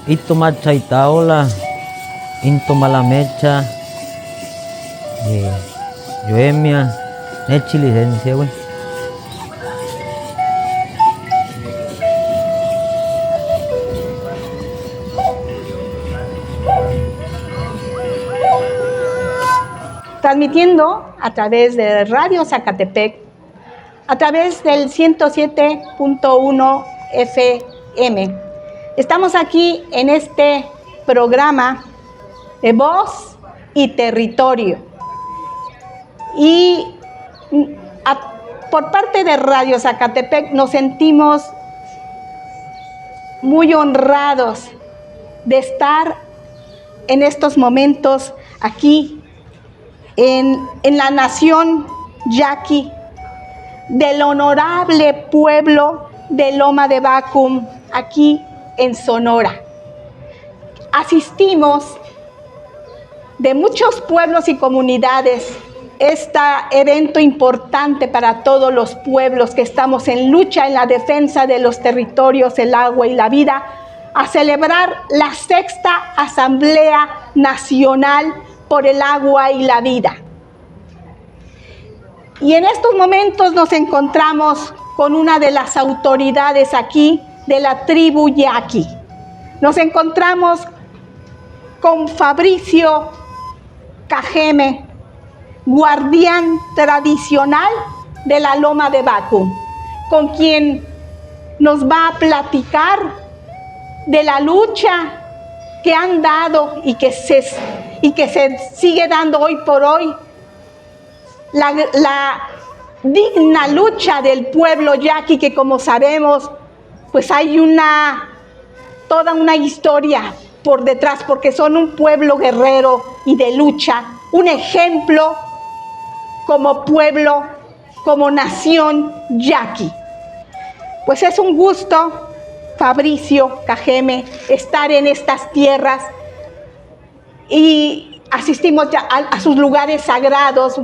Ito machaitaola, into malamecha, yoemia, nechi licencia, güey. Transmitiendo a través de Radio Zacatepec, a través del 107.1 FM. Estamos aquí en este programa de Voz y Territorio. Y por parte de Radio Zacatepec nos sentimos muy honrados de estar en estos momentos aquí en la nación yaqui del honorable pueblo de Loma de Bacum, aquí en Sonora. Asistimos de muchos pueblos y comunidades este evento importante para todos los pueblos que estamos en lucha en la defensa de los territorios, el agua y la vida, a celebrar la 6ª Asamblea Nacional por el Agua y la Vida. Y en estos momentos nos encontramos con una de las autoridades aquí de la tribu yaqui. Nos encontramos con Fabricio Cajeme, guardián tradicional de la Loma de Bacum, con quien nos va a platicar de la lucha que han dado y que se sigue dando hoy por hoy, la digna lucha del pueblo yaqui, que como sabemos, pues hay toda una historia por detrás, porque son un pueblo guerrero y de lucha, un ejemplo como pueblo, como nación yaqui. Pues es un gusto, Fabricio Cajeme, estar en estas tierras y asistimos ya a sus lugares sagrados.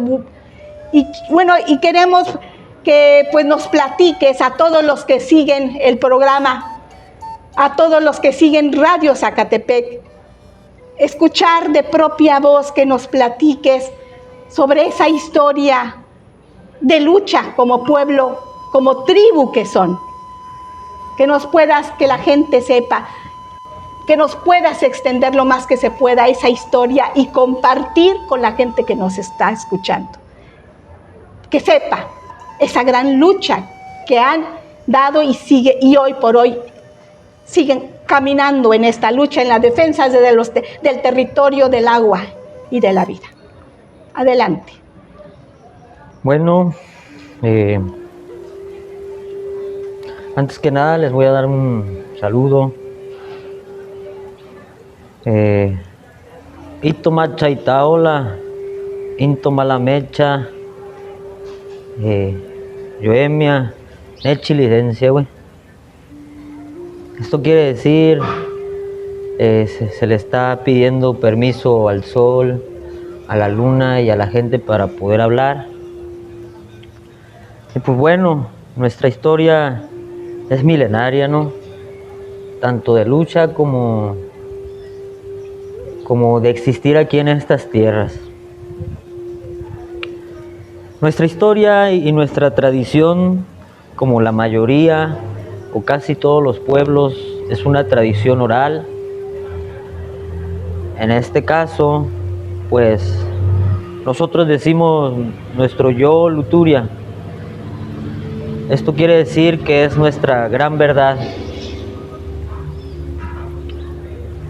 Y bueno, y queremos que pues nos platiques a todos los que siguen el programa, a todos los que siguen Radio Zacatepec, escuchar de propia voz que nos platiques sobre esa historia de lucha como pueblo, como tribu que son. Que la gente sepa, que nos puedas extender lo más que se pueda esa historia y compartir con la gente que nos está escuchando. Que sepa esa gran lucha que han dado y hoy por hoy siguen caminando en esta lucha, en la defensa del territorio, del agua y de la vida. Adelante. Bueno, antes que nada les voy a dar un saludo. Ito machaitaola, into malamecha, yoemia, nechi licencia, güey. Esto quiere decir, se le está pidiendo permiso al sol, a la luna y a la gente para poder hablar. Y pues bueno, nuestra historia es milenaria, ¿no? Tanto de lucha como de existir aquí en estas tierras. Nuestra historia y nuestra tradición, como la mayoría o casi todos los pueblos, es una tradición oral. En este caso, pues nosotros decimos nuestro yo luturia. Esto quiere decir que es nuestra gran verdad.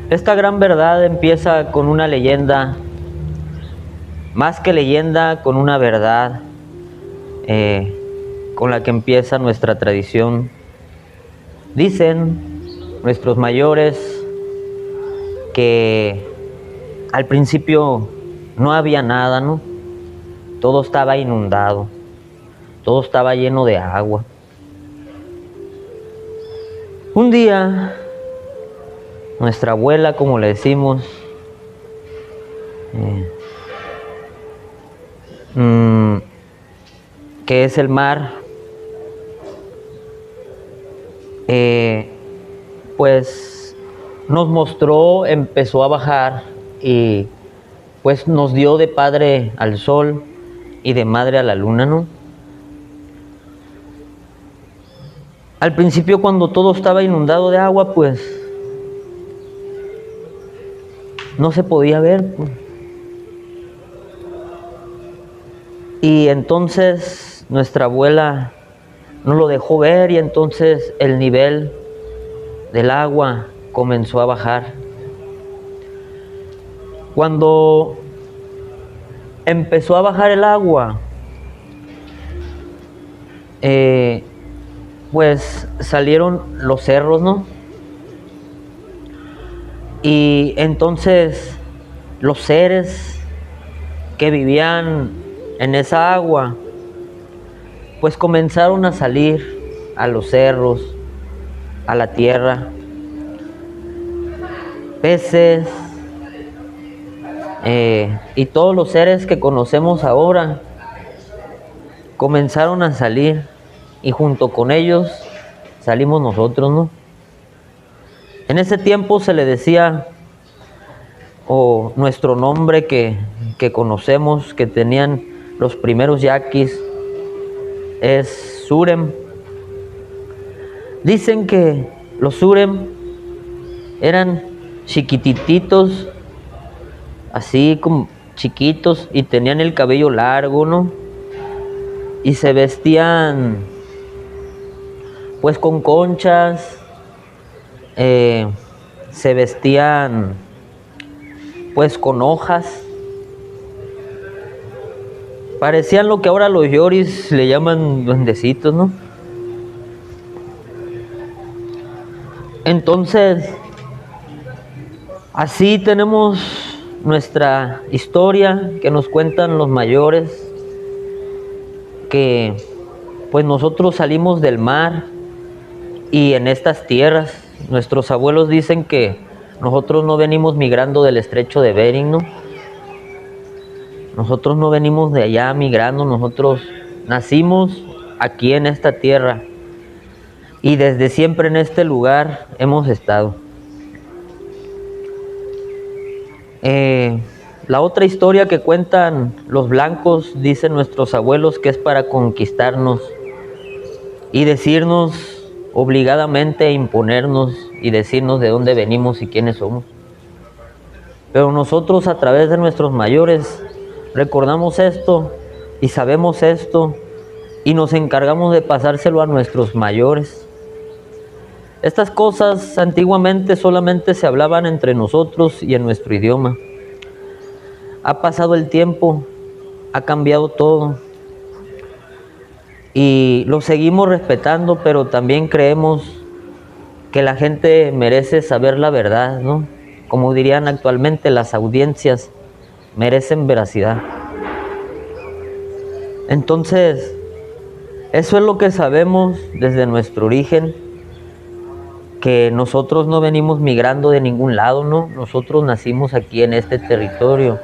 Esta gran verdad empieza con una leyenda, más que leyenda, con una verdad con la que empieza nuestra tradición. Dicen nuestros mayores que al principio no había nada, ¿no? Todo estaba inundado, todo estaba lleno de agua. Un día, nuestra abuela, como le decimos, que es el mar, pues nos mostró, empezó a bajar y pues nos dio de padre al sol y de madre a la luna, ¿no? Al principio, cuando todo estaba inundado de agua, pues no se podía ver, pues. Y entonces nuestra abuela no lo dejó ver y entonces el nivel del agua comenzó a bajar. Cuando empezó a bajar el agua, pues salieron los cerros, ¿no? Y entonces los seres que vivían en esa agua, pues comenzaron a salir a los cerros, a la tierra. Peces y todos los seres que conocemos ahora comenzaron a salir y junto con ellos salimos nosotros, ¿no? En ese tiempo se le decía, o nuestro nombre que conocemos, que tenían los primeros yaquis, es Surem. Dicen que los Surem eran chiquitititos, así como chiquitos, y tenían el cabello largo, ¿no? Y se vestían pues con conchas, se vestían pues con hojas. Parecían lo que ahora los yoris le llaman duendecitos, ¿no? Entonces, así tenemos nuestra historia que nos cuentan los mayores, que pues nosotros salimos del mar y en estas tierras, nuestros abuelos dicen que nosotros no venimos migrando del estrecho de Bering, ¿no? Nosotros no venimos de allá migrando, nosotros nacimos aquí en esta tierra y desde siempre en este lugar hemos estado. La otra historia que cuentan los blancos, dicen nuestros abuelos, que es para conquistarnos y decirnos obligadamente, imponernos y decirnos de dónde venimos y quiénes somos. Pero nosotros, a través de nuestros mayores, recordamos esto y sabemos esto y nos encargamos de pasárselo a nuestros mayores. Estas cosas antiguamente solamente se hablaban entre nosotros y en nuestro idioma. Ha pasado el tiempo, ha cambiado todo y lo seguimos respetando, pero también creemos que la gente merece saber la verdad, ¿no? Como dirían actualmente, las audiencias merecen veracidad. Entonces, eso es lo que sabemos desde nuestro origen, que nosotros no venimos migrando de ningún lado, ¿no? Nosotros nacimos aquí en este territorio,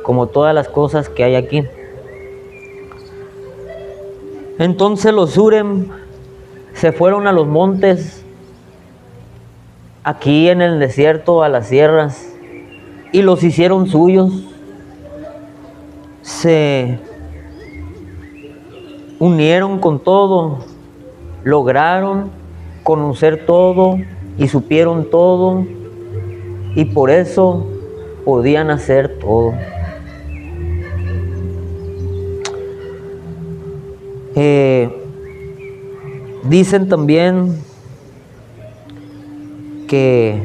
como todas las cosas que hay aquí. Entonces los Surem se fueron a los montes, aquí en el desierto, a las sierras, y los hicieron suyos. Se unieron con todo, lograron conocer todo y supieron todo, y por eso podían hacer todo. Dicen también que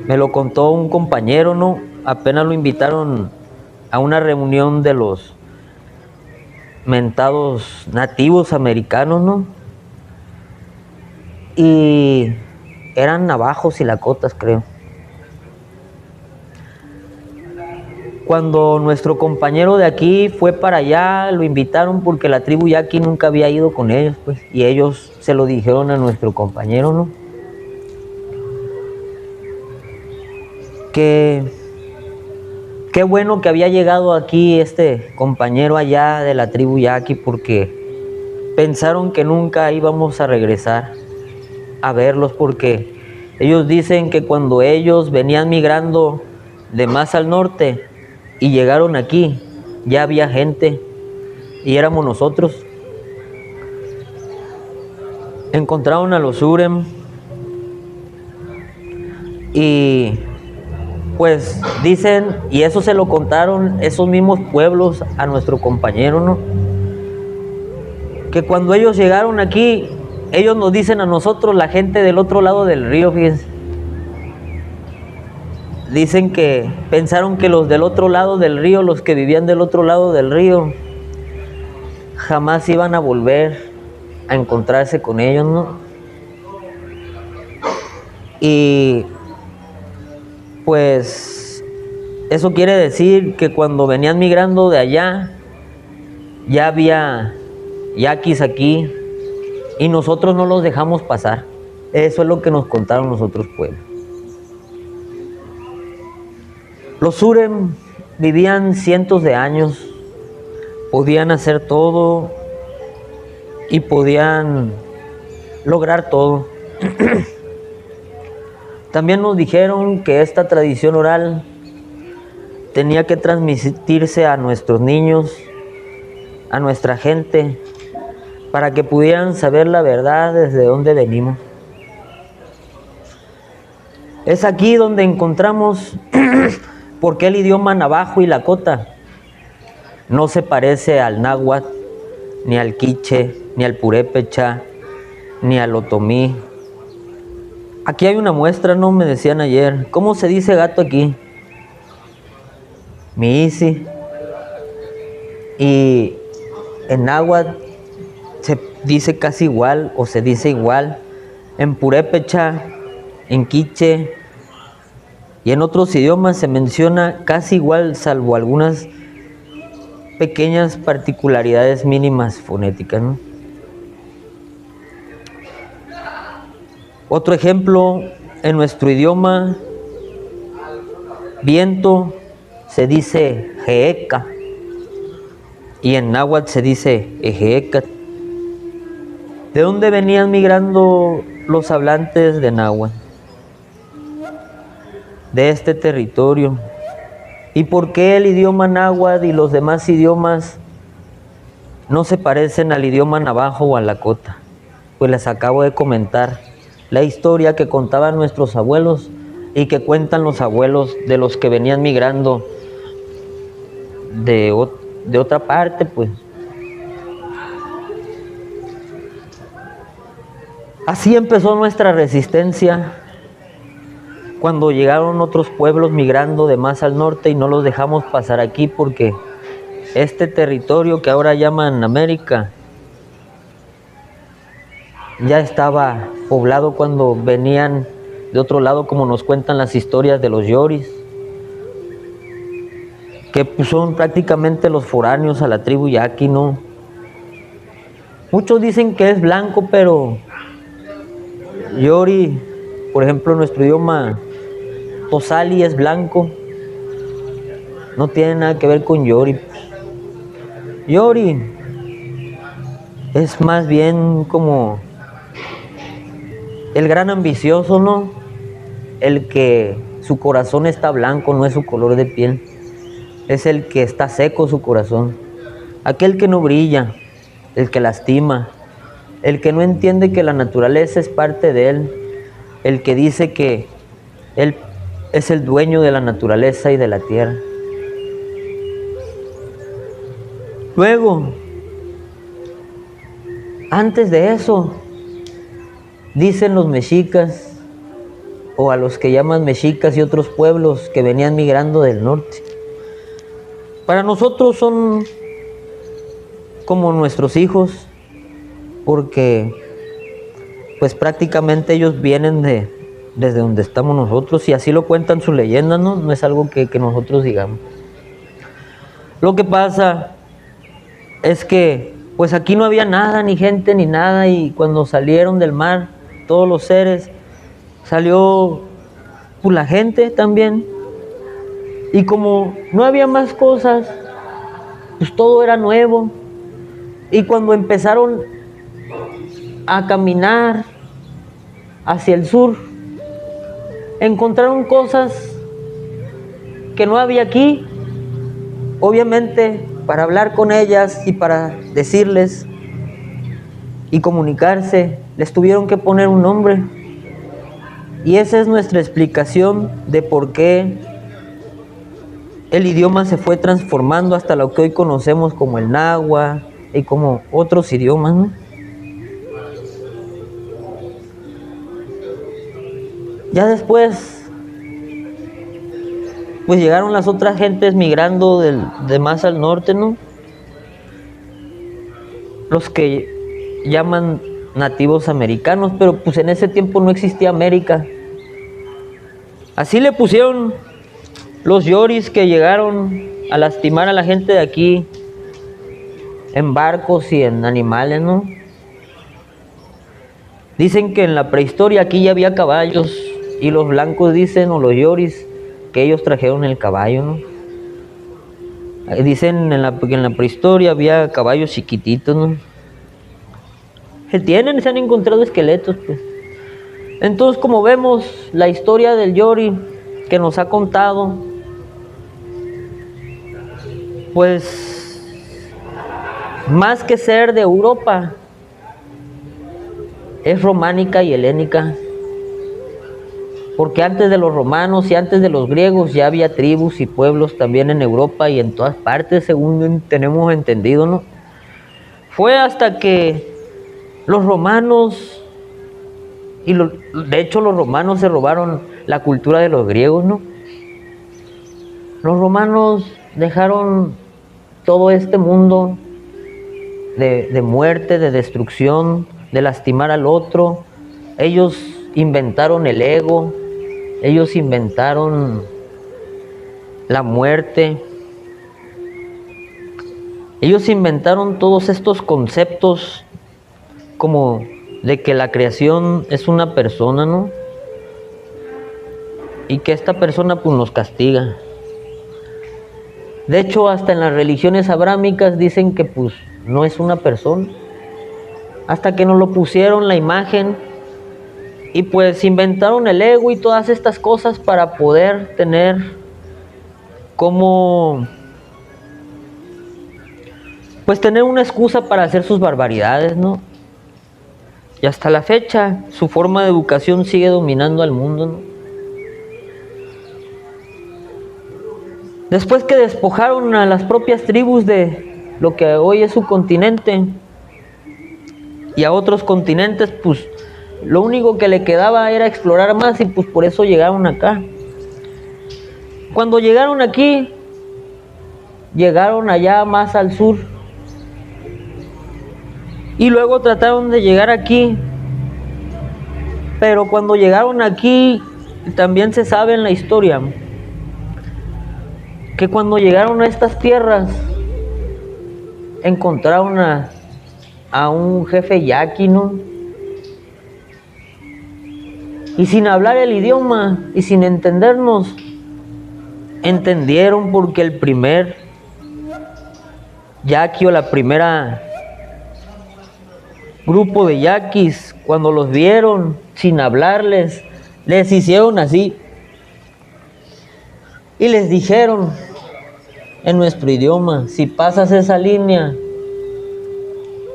me lo contó un compañero, ¿no? Apenas lo invitaron a una reunión de los mentados nativos americanos, ¿no? Y eran navajos y lakotas, creo. Cuando nuestro compañero de aquí fue para allá, lo invitaron porque la tribu yaqui nunca había ido con ellos, pues, y ellos se lo dijeron a nuestro compañero, ¿no? Qué bueno que había llegado aquí este compañero allá de la tribu yaqui, porque pensaron que nunca íbamos a regresar a verlos, porque Ellos dicen que cuando ellos venían migrando de más al norte y llegaron aquí, ya había gente y éramos nosotros. Encontraron a los Surem y pues dicen, y eso se lo contaron esos mismos pueblos a nuestro compañero, ¿no? Que cuando ellos llegaron aquí, ellos nos dicen a nosotros, la gente del otro lado del río, fíjense. Dicen que pensaron que los del otro lado del río, los que vivían del otro lado del río, jamás iban a volver a encontrarse con ellos, ¿no? Y pues eso quiere decir que cuando venían migrando de allá, ya había yaquis aquí y nosotros no los dejamos pasar. Eso es lo que nos contaron los otros pueblos. Los Surem vivían cientos de años, podían hacer todo y podían lograr todo. También nos dijeron que esta tradición oral tenía que transmitirse a nuestros niños, a nuestra gente, para que pudieran saber la verdad desde dónde venimos. Es aquí donde encontramos por qué el idioma navajo y lakota no se parece al náhuatl, ni al quiche, ni al purépecha, ni al otomí. Aquí hay una muestra, ¿no? Me decían ayer. ¿Cómo se dice gato aquí? Miisi. Y en náhuatl se dice casi igual o se dice igual. En purépecha, en quiche y en otros idiomas se menciona casi igual, salvo algunas pequeñas particularidades mínimas fonéticas, ¿no? Otro ejemplo, en nuestro idioma, viento se dice jeeca y en náhuatl se dice ejeecat. ¿De dónde venían migrando los hablantes de náhuatl? De este territorio. ¿Y por qué el idioma náhuatl y los demás idiomas no se parecen al idioma navajo o al lakota? Pues les acabo de comentar la historia que contaban nuestros abuelos y que cuentan los abuelos de los que venían migrando de otra parte, pues. Así empezó nuestra resistencia cuando llegaron otros pueblos migrando de más al norte y no los dejamos pasar aquí porque este territorio que ahora llaman América ya estaba poblado cuando venían de otro lado, como nos cuentan las historias de los yoris, que son prácticamente los foráneos a la tribu yaqui, ¿no? Muchos dicen que es blanco, pero yori, por ejemplo, en nuestro idioma, tosali es blanco, no tiene nada que ver con yori. Yori es más bien como el gran ambicioso, ¿no? El que su corazón está blanco, no es su color de piel. Es el que está seco su corazón. Aquel que no brilla, el que lastima, el que no entiende que la naturaleza es parte de él, el que dice que él es el dueño de la naturaleza y de la tierra. Luego, antes de eso, dicen los mexicas, o a los que llaman mexicas y otros pueblos que venían migrando del norte. Para nosotros son como nuestros hijos, porque pues prácticamente ellos vienen desde donde estamos nosotros, y así lo cuentan sus leyendas, ¿no? No es algo que nosotros digamos. Lo que pasa es que pues aquí no había nada, ni gente, ni nada, y cuando salieron del mar todos los seres, salió pues la gente también, y como no había más cosas, pues todo era nuevo. Y cuando empezaron a caminar hacia el sur, encontraron cosas que no había aquí. Obviamente, para hablar con ellas y para decirles y comunicarse, les tuvieron que poner un nombre. Y esa es nuestra explicación de por qué el idioma se fue transformando hasta lo que hoy conocemos como el náhuatl y como otros idiomas, ¿no? Ya después, pues llegaron las otras gentes migrando de más al norte, ¿no? Los que llaman nativos americanos, pero pues en ese tiempo no existía América. Así le pusieron los yoris que llegaron a lastimar a la gente de aquí en barcos y en animales, ¿no? Dicen que en la prehistoria aquí ya había caballos y los blancos dicen, o los yoris, que ellos trajeron el caballo, ¿no? Dicen que en la prehistoria había caballos chiquititos, ¿no? Se han encontrado esqueletos, pues. Entonces, como vemos, la historia del yori que nos ha contado, pues, más que ser de Europa, es románica y helénica. Porque antes de los romanos y antes de los griegos ya había tribus y pueblos también en Europa y en todas partes, según tenemos entendido, ¿no? Fue hasta que los romanos, de hecho los romanos se robaron la cultura de los griegos, ¿no? Los romanos dejaron todo este mundo de muerte, de destrucción, de lastimar al otro. Ellos inventaron el ego, ellos inventaron la muerte, ellos inventaron todos estos conceptos como de que la creación es una persona, ¿no? Y que esta persona pues nos castiga. De hecho, hasta en las religiones abrámicas dicen que pues no es una persona, hasta que nos lo pusieron la imagen. Y pues inventaron el ego y todas estas cosas para poder tener como, pues tener una excusa para hacer sus barbaridades, ¿no? Y hasta la fecha su forma de educación sigue dominando al mundo, ¿no? Después que despojaron a las propias tribus de lo que hoy es su continente y a otros continentes, pues lo único que le quedaba era explorar más y pues por eso llegaron acá. Cuando llegaron aquí, llegaron allá más al sur y luego trataron de llegar aquí, pero cuando llegaron aquí también se sabe en la historia que cuando llegaron a estas tierras encontraron a un jefe yaqui, ¿no? Y sin hablar el idioma y sin entendernos, entendieron porque el primer yaqui o la primera grupo de yaquis, cuando los vieron sin hablarles, les hicieron así y les dijeron en nuestro idioma: si pasas esa línea,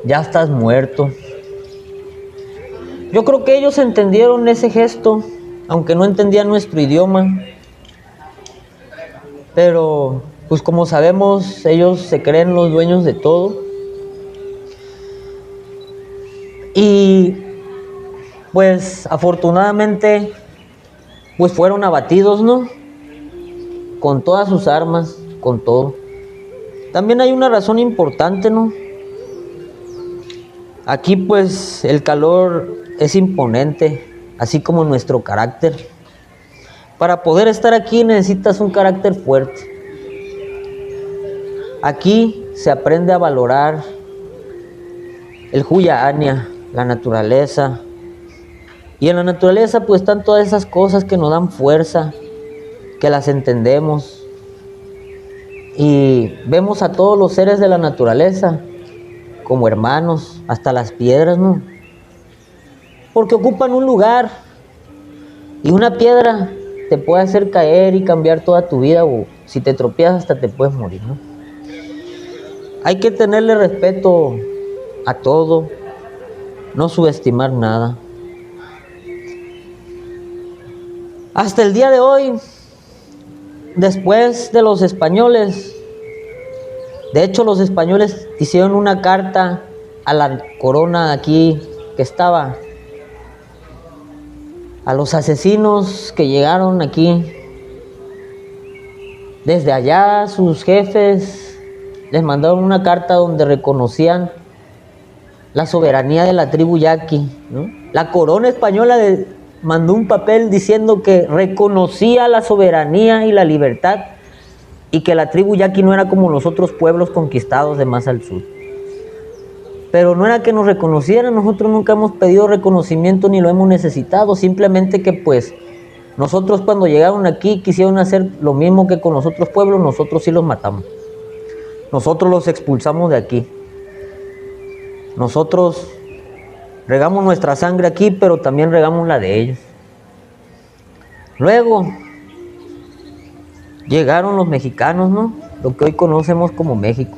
ya estás muerto. Yo creo que ellos entendieron ese gesto, aunque no entendían nuestro idioma. Pero, pues como sabemos, ellos se creen los dueños de todo. Y, pues, afortunadamente, pues fueron abatidos, ¿no? Con todas sus armas, con todo. También hay una razón importante, ¿no? Aquí, pues, el calor es imponente, así como nuestro carácter. Para poder estar aquí necesitas un carácter fuerte. Aquí se aprende a valorar el Huya'ania, la naturaleza. Y en la naturaleza pues están todas esas cosas que nos dan fuerza, que las entendemos. Y vemos a todos los seres de la naturaleza como hermanos, hasta las piedras, ¿no? Porque ocupan un lugar. Y una piedra te puede hacer caer y cambiar toda tu vida, o si te tropiezas hasta te puedes morir, ¿no? Hay que tenerle respeto a todo, no subestimar nada. Hasta el día de hoy, después de los españoles, de hecho los españoles hicieron una carta a la corona aquí que estaba, a los asesinos que llegaron aquí, desde allá sus jefes les mandaron una carta donde reconocían la soberanía de la tribu yaqui, ¿no? La corona española mandó un papel diciendo que reconocía la soberanía y la libertad, y que la tribu yaqui no era como los otros pueblos conquistados de más al sur. Pero no era que nos reconocieran, nosotros nunca hemos pedido reconocimiento ni lo hemos necesitado, simplemente que pues nosotros cuando llegaron aquí quisieron hacer lo mismo que con los otros pueblos, nosotros sí los matamos. Nosotros los expulsamos de aquí. Nosotros regamos nuestra sangre aquí, pero también regamos la de ellos. Luego llegaron los mexicanos, ¿no? Lo que hoy conocemos como México.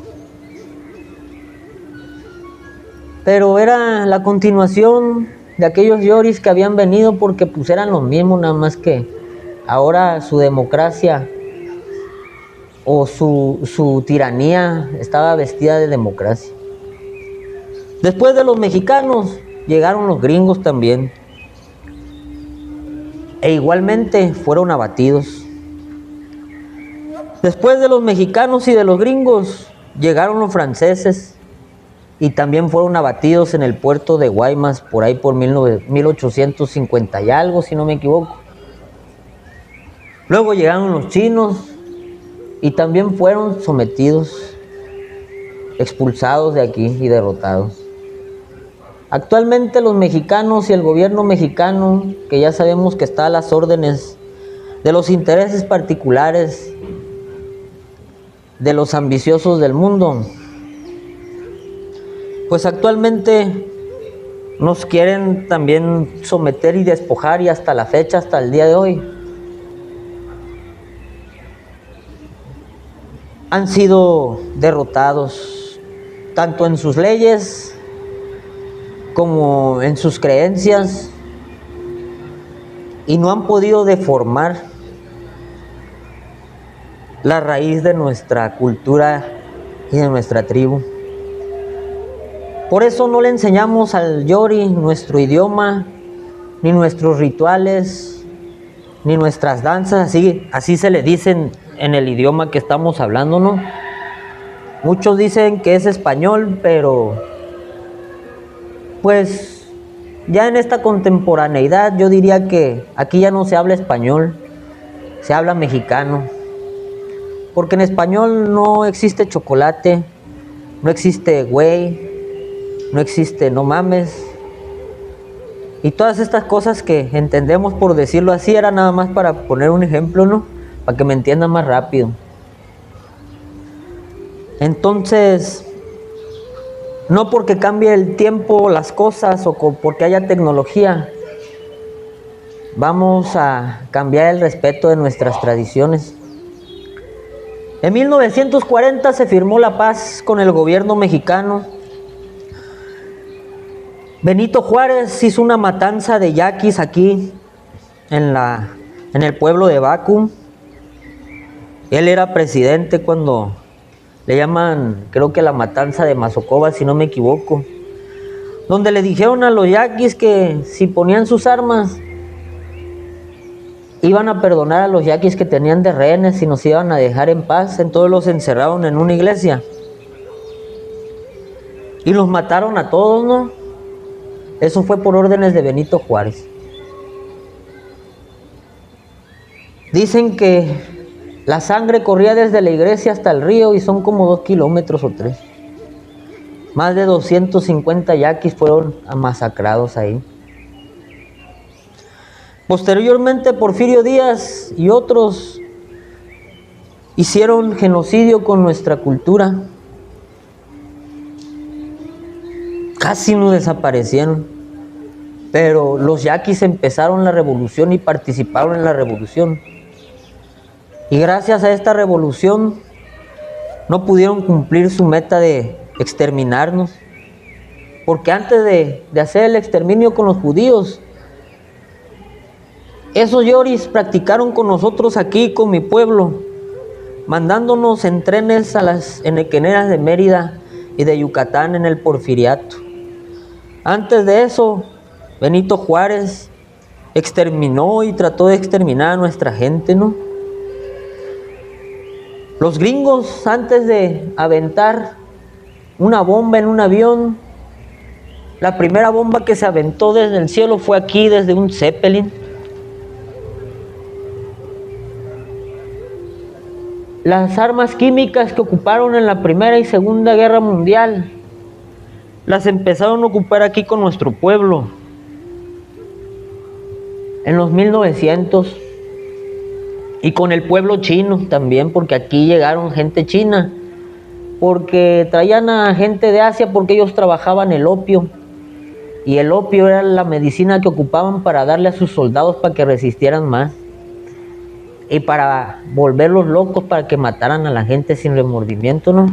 Pero era la continuación de aquellos yoris que habían venido, porque pues eran los mismos, nada más que ahora su democracia o su tiranía estaba vestida de democracia. Después de los mexicanos llegaron los gringos también, e igualmente fueron abatidos. Después de los mexicanos y de los gringos llegaron los franceses, y también fueron abatidos en el puerto de Guaymas, por ahí por 1850 y algo, si no me equivoco. Luego llegaron los chinos, y también fueron sometidos, expulsados de aquí y derrotados. Actualmente los mexicanos y el gobierno mexicano, que ya sabemos que está a las órdenes de los intereses particulares de los ambiciosos del mundo, pues actualmente nos quieren también someter y despojar, y hasta la fecha, hasta el día de hoy, han sido derrotados, tanto en sus leyes como en sus creencias, y no han podido deformar la raíz de nuestra cultura y de nuestra tribu. Por eso no le enseñamos al yori nuestro idioma, ni nuestros rituales, ni nuestras danzas, así se le dicen en el idioma que estamos hablando, ¿no? Muchos dicen que es español, pero pues ya en esta contemporaneidad yo diría que aquí ya no se habla español, se habla mexicano, porque en español no existe chocolate, no existe güey, no existe no mames, y todas estas cosas que entendemos, por decirlo así, era nada más para poner un ejemplo, ¿no? Para que me entiendan más rápido. Entonces, no porque cambie el tiempo, las cosas, o porque haya tecnología, vamos a cambiar el respeto de nuestras tradiciones. En 1940 se firmó la paz con el gobierno mexicano. Benito Juárez hizo una matanza de yaquis aquí en el pueblo de Baku. Él era presidente cuando le llaman, creo que la matanza de Mazocoba, si no me equivoco, donde le dijeron a los yaquis que si ponían sus armas iban a perdonar a los yaquis que tenían de rehenes y nos iban a dejar en paz. Entonces los encerraron en una iglesia y los mataron a todos, ¿no? Eso fue por órdenes de Benito Juárez. Dicen que la sangre corría desde la iglesia hasta el río, y son como 2 kilómetros o 3. Más de 250 yaquis fueron masacrados ahí. Posteriormente, Porfirio Díaz y otros hicieron genocidio con nuestra cultura. Casi nos desaparecieron. pero los yaquis empezaron la revolución y participaron en la revolución. Y gracias a esta revolución no pudieron cumplir su meta de exterminarnos, porque antes de hacer el exterminio con los judíos, esos yoris practicaron con nosotros aquí, con mi pueblo, mandándonos en trenes a las enequeneras de Mérida y de Yucatán en el Porfiriato. Antes de eso, Benito Juárez exterminó y trató de exterminar a nuestra gente, ¿no? Los gringos, antes de aventar una bomba en un avión, la primera bomba que se aventó desde el cielo fue aquí, desde un Zeppelin. Las armas químicas que ocuparon en la Primera y Segunda Guerra Mundial, las empezaron a ocupar aquí con nuestro pueblo, en los 1900, y con el pueblo chino también, porque aquí llegaron gente china, porque traían a gente de Asia, porque ellos trabajaban el opio, y el opio era la medicina que ocupaban para darle a sus soldados para que resistieran más, y para volverlos locos, para que mataran a la gente sin remordimiento, ¿no?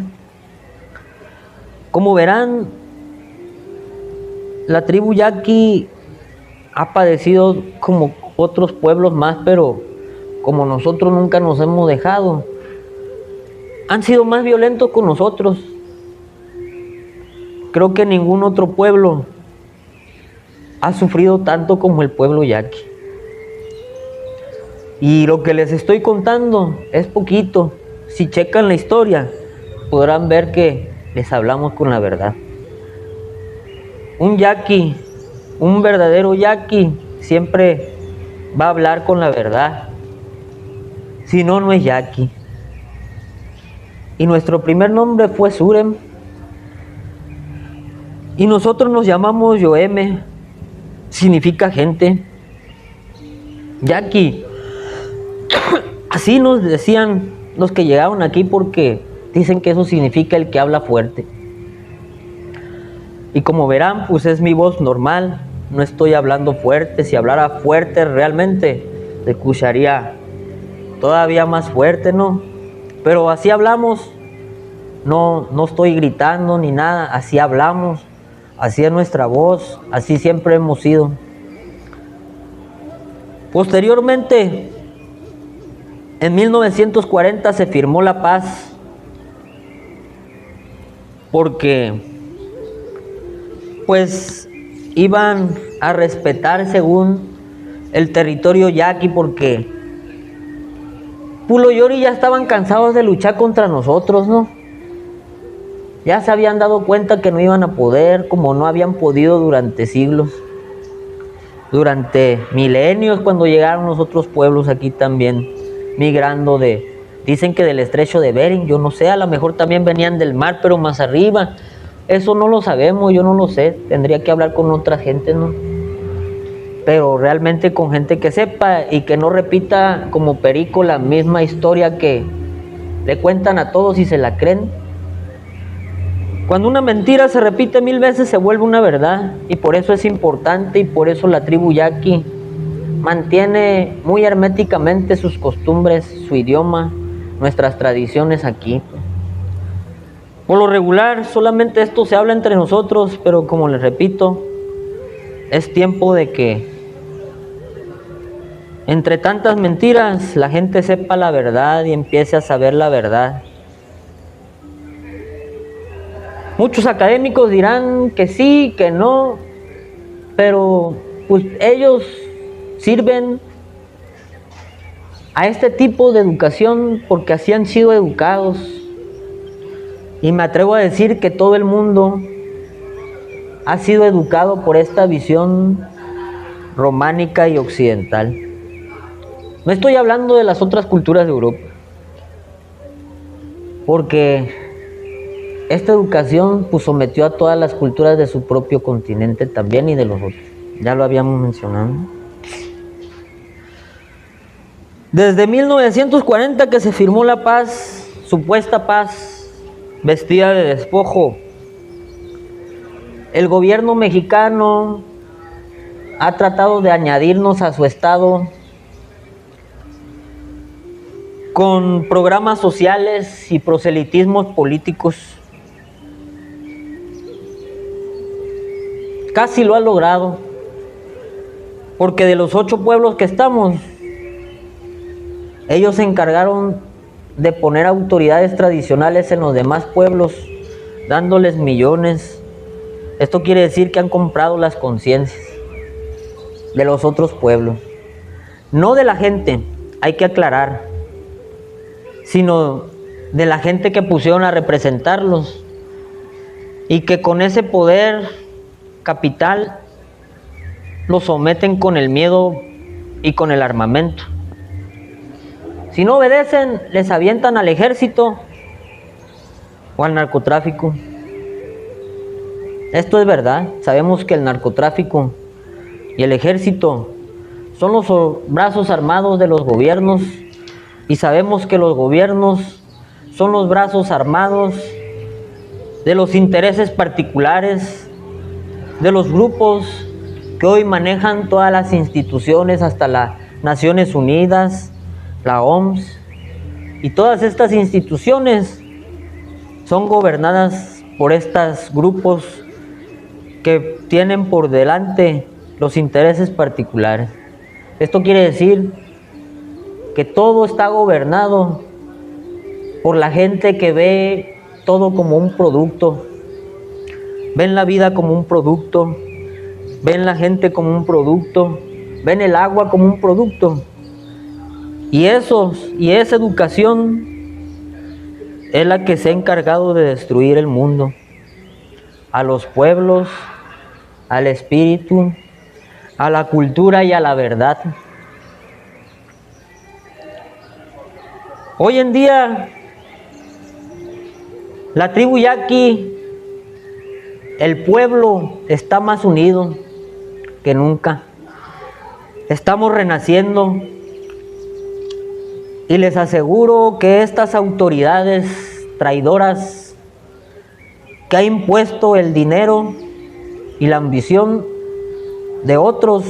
Como verán, la tribu yaqui ha padecido como otros pueblos más, pero como nosotros nunca nos hemos dejado, han sido más violentos con nosotros. Creo que ningún otro pueblo ha sufrido tanto como el pueblo yaqui. Y lo que les estoy contando es poquito. Si checan la historia, podrán ver que les hablamos con la verdad. Un yaqui, un verdadero yaqui, siempre va a hablar con la verdad. Si no, no es yaqui. Y nuestro primer nombre fue Surem. Y nosotros nos llamamos Yoeme, significa gente. Yaqui. Así nos decían los que llegaron aquí, porque dicen que eso significa el que habla fuerte. Y como verán, pues es mi voz normal, no estoy hablando fuerte. Si hablara fuerte realmente, se escucharía todavía más fuerte, ¿no? Pero así hablamos, no estoy gritando ni nada, así hablamos, así es nuestra voz, así siempre hemos sido. Posteriormente, en 1940 se firmó la paz, porque pues iban a respetar según el territorio yaqui, porque Pulo Yori ya estaban cansados de luchar contra nosotros, ¿no? Ya se habían dado cuenta que no iban a poder, como no habían podido durante siglos, durante milenios, cuando llegaron los otros pueblos aquí también, migrando dicen que del estrecho de Bering, yo no sé, a lo mejor también venían del mar, pero más arriba. Eso no lo sabemos, yo no lo sé, tendría que hablar con otra gente, ¿no? Pero realmente con gente que sepa y que no repita como perico la misma historia que le cuentan a todos y se la creen. Cuando una mentira se repite 1000 veces, se vuelve una verdad, y por eso es importante, y por eso la tribu yaqui mantiene muy herméticamente sus costumbres, su idioma, nuestras tradiciones aquí. Por lo regular, solamente esto se habla entre nosotros, pero como les repito, es tiempo de que entre tantas mentiras la gente sepa la verdad y empiece a saber la verdad. Muchos académicos dirán que sí, que no, pero pues ellos sirven a este tipo de educación porque así han sido educados. Y me atrevo a decir que todo el mundo ha sido educado por esta visión románica y occidental. No estoy hablando de las otras culturas de Europa, porque esta educación pues sometió a todas las culturas de su propio continente también y de los otros. Ya lo habíamos mencionado. Desde 1940 que se firmó la paz, supuesta paz, vestida de despojo, el gobierno mexicano ha tratado de añadirnos a su estado con programas sociales y proselitismos políticos. Casi lo ha logrado, porque de los 8 pueblos que estamos, ellos se encargaron de poner autoridades tradicionales en los demás pueblos, dándoles millones. Esto quiere decir que han comprado las conciencias de los otros pueblos, no de la gente, hay que aclarar, sino de la gente que pusieron a representarlos y que con ese poder capital los someten con el miedo y con el armamento. Si no obedecen, les avientan al ejército o al narcotráfico. Esto es verdad. Sabemos que el narcotráfico y el ejército son los brazos armados de los gobiernos, y sabemos que los gobiernos son los brazos armados de los intereses particulares, de los grupos que hoy manejan todas las instituciones, hasta las Naciones Unidas, la OMS, y todas estas instituciones son gobernadas por estos grupos que tienen por delante los intereses particulares. Esto quiere decir que todo está gobernado por la gente que ve todo como un producto, ven la vida como un producto, ven la gente como un producto, ven el agua como un producto. Y esa educación es la que se ha encargado de destruir el mundo, a los pueblos, al espíritu, a la cultura y a la verdad. Hoy en día, la tribu yaqui, el pueblo está más unido que nunca. Estamos renaciendo. Y les aseguro que estas autoridades traidoras que ha impuesto el dinero y la ambición de otros,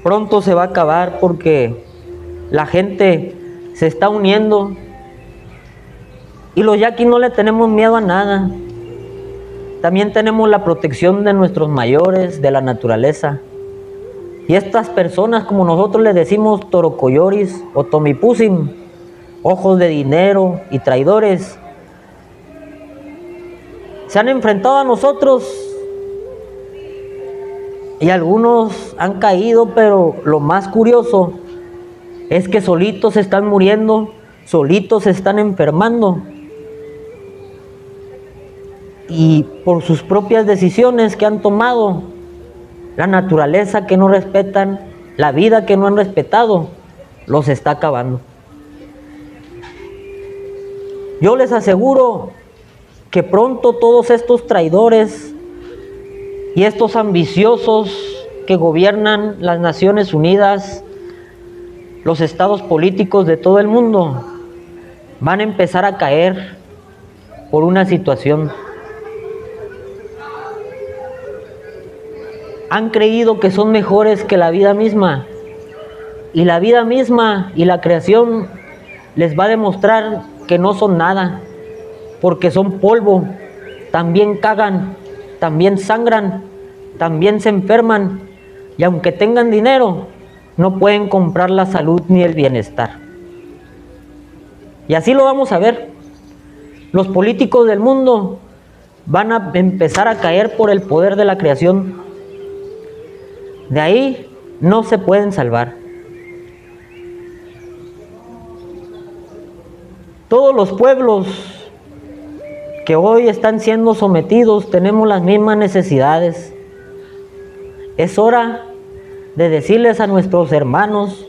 pronto se va a acabar, porque la gente se está uniendo. Y los yaquis no le tenemos miedo a nada. También tenemos la protección de nuestros mayores, de la naturaleza. Y estas personas, como nosotros les decimos, torocoyoris o tomipusim, ojos de dinero y traidores, se han enfrentado a nosotros y algunos han caído, pero lo más curioso es que solitos se están muriendo, solitos se están enfermando, y por sus propias decisiones que han tomado, la naturaleza que no respetan, la vida que no han respetado, los está acabando. Yo les aseguro que pronto todos estos traidores y estos ambiciosos que gobiernan las Naciones Unidas, los estados políticos de todo el mundo, van a empezar a caer por una situación. Han creído que son mejores que la vida misma, y la vida misma y la creación les va a demostrar que no son nada, porque son polvo, también cagan, también sangran, también se enferman, y aunque tengan dinero, no pueden comprar la salud ni el bienestar. Y así lo vamos a ver. Los políticos del mundo van a empezar a caer por el poder de la creación. De ahí no se pueden salvar. Todos los pueblos que hoy están siendo sometidos tenemos las mismas necesidades. Es hora de decirles a nuestros hermanos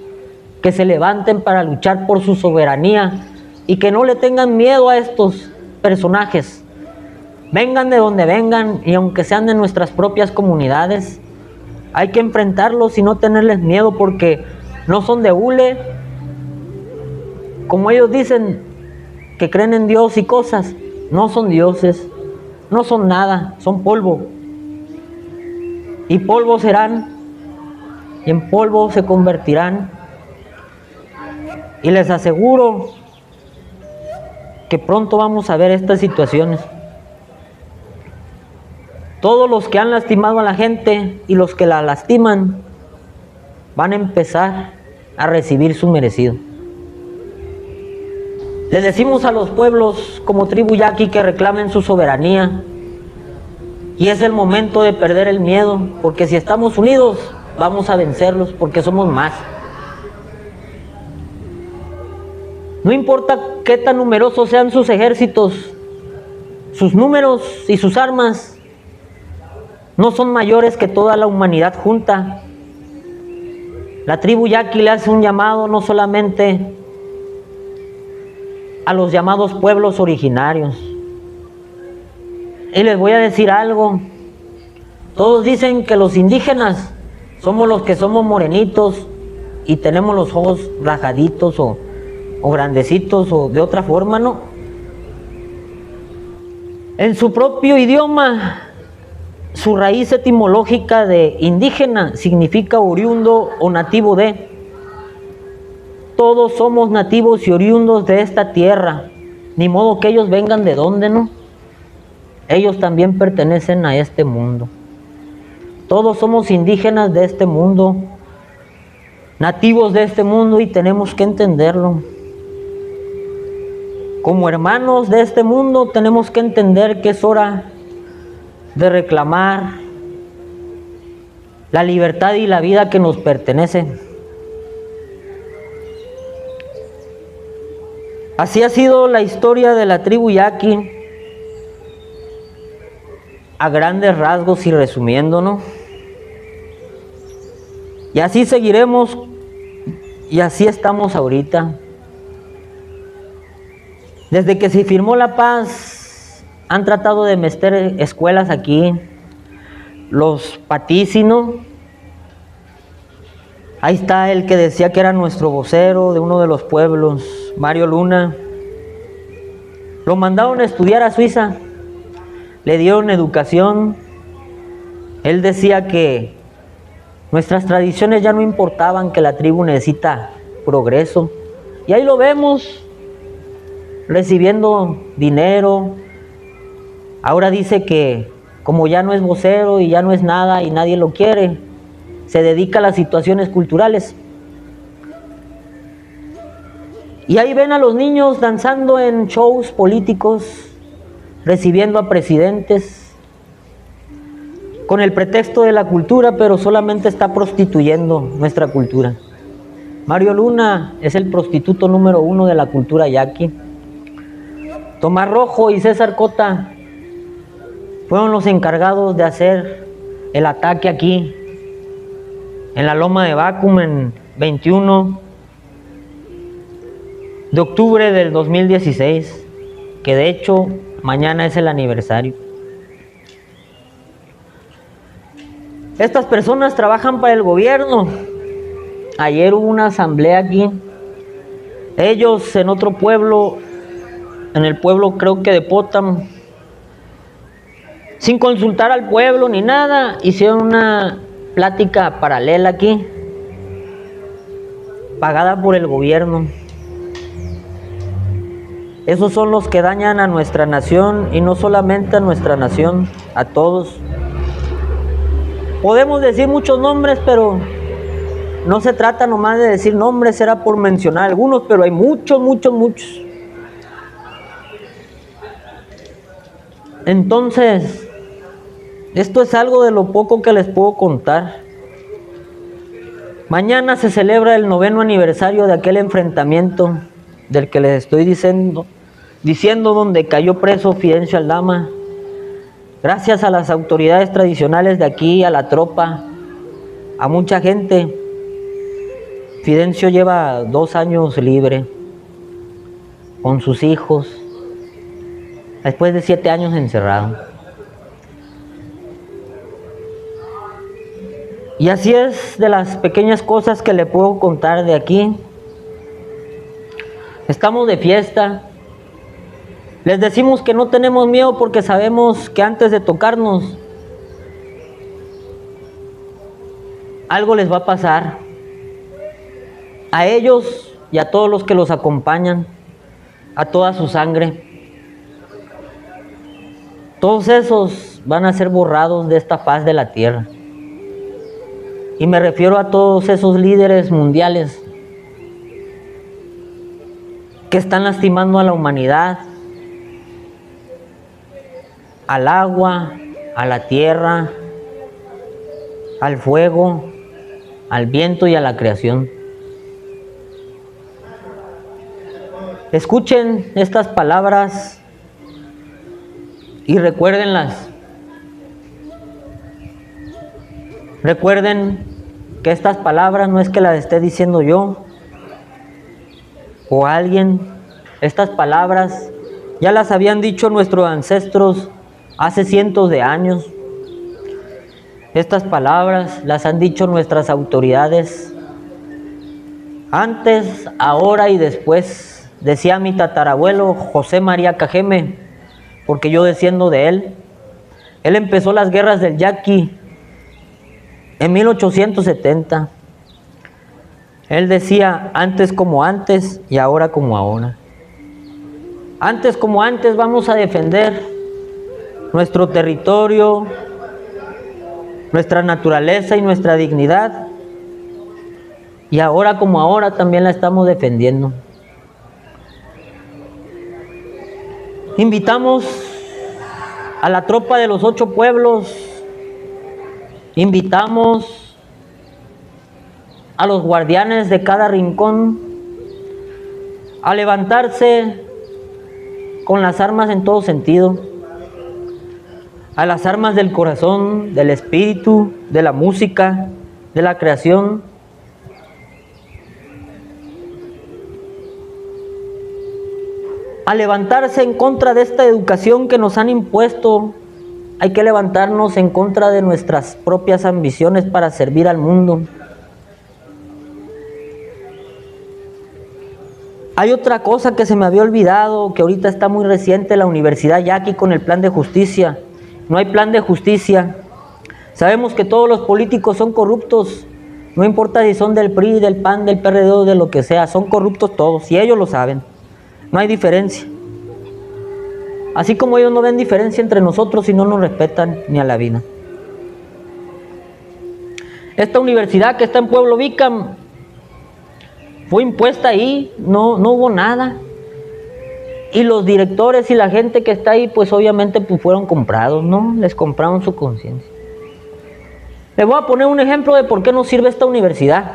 que se levanten para luchar por su soberanía y que no le tengan miedo a estos personajes. Vengan de donde vengan, y aunque sean de nuestras propias comunidades, hay que enfrentarlos y no tenerles miedo, porque no son de hule. Como ellos dicen que creen en Dios y cosas, no son dioses, no son nada, son polvo. y polvo serán, y en polvo se convertirán. Y les aseguro que pronto vamos a ver estas situaciones. Todos los que han lastimado a la gente y los que la lastiman van a empezar a recibir su merecido. Les decimos a los pueblos como tribu yaqui que reclamen su soberanía, y es el momento de perder el miedo, porque si estamos unidos vamos a vencerlos, porque somos más. No importa qué tan numerosos sean sus ejércitos, sus números y sus armas no son mayores que toda la humanidad junta. La tribu yaqui le hace un llamado no solamente a los llamados pueblos originarios. Y les voy a decir algo. Todos dicen que los indígenas somos los que somos morenitos y tenemos los ojos rajaditos o grandecitos o de otra forma, ¿no? En su propio idioma, su raíz etimológica de indígena significa oriundo o nativo de. Todos somos nativos y oriundos de esta tierra, ni modo que ellos vengan de dónde, ¿no? Ellos también pertenecen a este mundo. Todos somos indígenas de este mundo, nativos de este mundo, y tenemos que entenderlo. Como hermanos de este mundo tenemos que entender que es hora de reclamar la libertad y la vida que nos pertenece. Así ha sido la historia de la tribu yaqui, a grandes rasgos y resumiéndonos. Y así seguiremos, y así estamos ahorita. Desde que se firmó la paz, han tratado de meter escuelas aquí, los patícinos. Ahí está el que decía que era nuestro vocero de uno de los pueblos, Mario Luna. Lo mandaron a estudiar a Suiza, le dieron educación. Él decía que nuestras tradiciones ya no importaban, que la tribu necesita progreso. Y ahí lo vemos, recibiendo dinero. Ahora dice que como ya no es vocero y ya no es nada y nadie lo quiere, se dedica a las situaciones culturales. Y ahí ven a los niños danzando en shows políticos, recibiendo a presidentes, con el pretexto de la cultura, pero solamente está prostituyendo nuestra cultura. Mario Luna es el prostituto número 1 de la cultura yaqui. Tomás Rojo y César Cota fueron los encargados de hacer el ataque aquí, en la Loma de Bacum, en 21 de octubre del 2016, que de hecho mañana es el aniversario. Estas personas trabajan para el gobierno. Ayer hubo una asamblea aquí. Ellos en otro pueblo, en el pueblo creo que de Pótamo, sin consultar al pueblo ni nada, hicieron una plática paralela aquí, pagada por el gobierno. Esos son los que dañan a nuestra nación, y no solamente a nuestra nación, a todos. Podemos decir muchos nombres, pero no se trata nomás de decir nombres, era por mencionar algunos, pero hay muchos. Entonces, esto es algo de lo poco que les puedo contar. Mañana se celebra el 9º aniversario de aquel enfrentamiento del que les estoy diciendo, donde cayó preso Fidencio Aldama. Gracias a las autoridades tradicionales de aquí, a la tropa, a mucha gente, Fidencio lleva 2 años libre, con sus hijos, después de 7 años encerrado. Y así es de las pequeñas cosas que le puedo contar de aquí. Estamos de fiesta. Les decimos que no tenemos miedo porque sabemos que antes de tocarnos algo les va a pasar a ellos y a todos los que los acompañan, a toda su sangre. Todos esos van a ser borrados de esta faz de la tierra. Y me refiero a todos esos líderes mundiales que están lastimando a la humanidad, al agua, a la tierra, al fuego, al viento y a la creación. Escuchen estas palabras y recuérdenlas. Recuerden que estas palabras no es que las esté diciendo yo o alguien. Estas palabras ya las habían dicho nuestros ancestros hace cientos de años. Estas palabras las han dicho nuestras autoridades antes, ahora y después. Decía mi tatarabuelo José María Cajeme, porque yo desciendo de él. Él empezó las guerras del Yaqui en 1870. Él decía, antes como antes y ahora como ahora. Antes como antes vamos a defender nuestro territorio, nuestra naturaleza y nuestra dignidad. Y ahora como ahora también la estamos defendiendo. Invitamos a la tropa de los 8 pueblos, invitamos a los guardianes de cada rincón a levantarse con las armas en todo sentido, a las armas del corazón, del espíritu, de la música, de la creación. A levantarse en contra de esta educación que nos han impuesto. Hay que levantarnos en contra de nuestras propias ambiciones para servir al mundo. Hay otra cosa que se me había olvidado, que ahorita está muy reciente, la Universidad Yaqui con el plan de justicia. No hay plan de justicia. Sabemos que todos los políticos son corruptos, no importa si son del PRI, del PAN, del PRD o de lo que sea, son corruptos todos, y ellos lo saben. No hay diferencia. Así como ellos no ven diferencia entre nosotros y no nos respetan ni a la vida. Esta universidad que está en Pueblo Vicam fue impuesta ahí, no hubo nada. Y los directores y la gente que está ahí, pues obviamente pues fueron comprados, ¿no? Les compraron su conciencia. Les voy a poner un ejemplo de por qué no sirve esta universidad.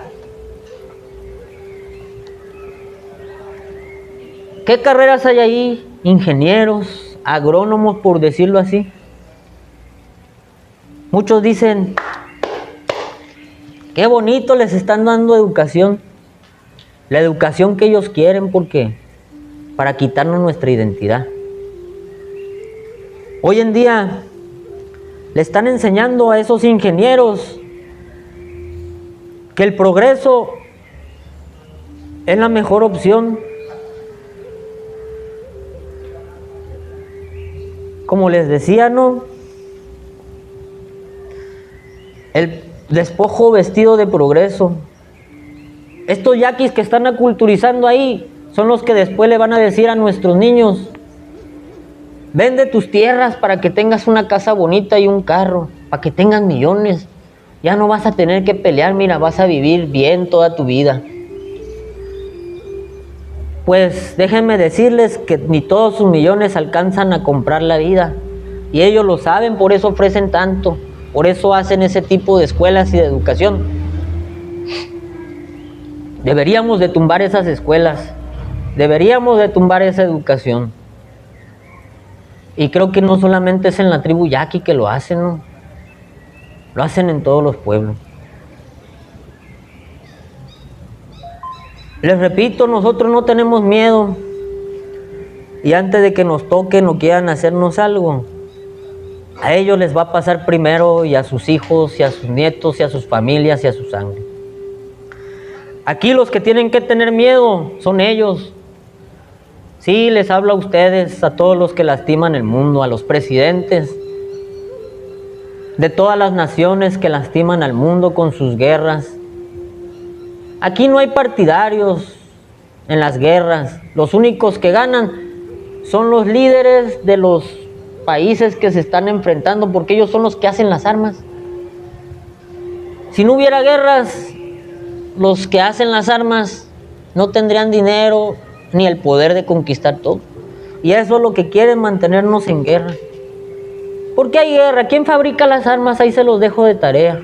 ¿Qué carreras hay ahí? Ingenieros, agrónomos, por decirlo así. Muchos dicen, qué bonito les están dando educación. La educación que ellos quieren, porque para quitarnos nuestra identidad. Hoy en día le están enseñando a esos ingenieros que el progreso es la mejor opción. Como les decía, ¿no? El despojo vestido de progreso. Estos yaquis que están aculturizando ahí son los que después le van a decir a nuestros niños, vende tus tierras para que tengas una casa bonita y un carro, para que tengas millones. Ya no vas a tener que pelear, mira, vas a vivir bien toda tu vida. Pues déjenme decirles que ni todos sus millones alcanzan a comprar la vida. Y ellos lo saben, por eso ofrecen tanto. Por eso hacen ese tipo de escuelas y de educación. Deberíamos de tumbar esas escuelas. Deberíamos de tumbar esa educación. Y creo que no solamente es en la tribu yaqui que lo hacen, ¿no? Lo hacen en todos los pueblos. Les repito, nosotros no tenemos miedo. Y antes de que nos toquen o quieran hacernos algo, a ellos les va a pasar primero, y a sus hijos, y a sus nietos, y a sus familias, y a su sangre. Aquí los que tienen que tener miedo son ellos. Sí, les hablo a ustedes, a todos los que lastiman el mundo, a los presidentes. de todas las naciones que lastiman al mundo con sus guerras. Aquí no hay partidarios en las guerras. Los únicos que ganan son los líderes de los países que se están enfrentando, porque ellos son los que hacen las armas. Si no hubiera guerras, los que hacen las armas no tendrían dinero ni el poder de conquistar todo. Y eso es lo que quieren, mantenernos en guerra. ¿Por qué hay guerra? ¿Quién fabrica las armas? Ahí se los dejo de tarea.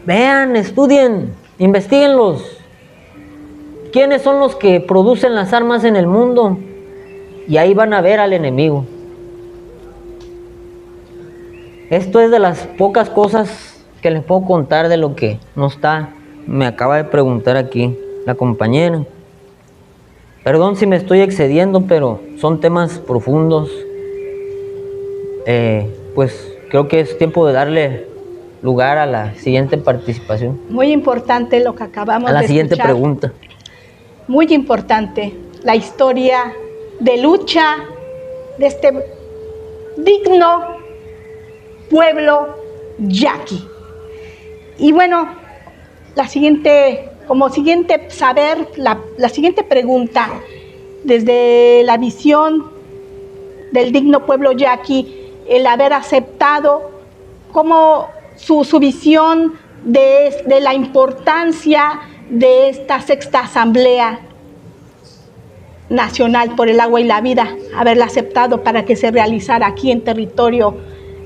Vean, estudien, investíguenlos. ¿Quiénes son los que producen las armas en el mundo? Y ahí van a ver al enemigo. Esto es de las pocas cosas que les puedo contar de lo que me acaba de preguntar aquí la compañera. Perdón si me estoy excediendo, pero son temas profundos. Pues creo que es tiempo de darle lugar a la siguiente participación. Muy importante lo que acabamos de escuchar. A la siguiente pregunta. Muy importante, la historia de lucha de este digno pueblo yaqui. Y bueno, la siguiente pregunta, desde la visión del digno pueblo yaqui, el haber aceptado como su visión de la importancia de esta sexta asamblea nacional por el agua y la vida, haberla aceptado para que se realizara aquí en territorio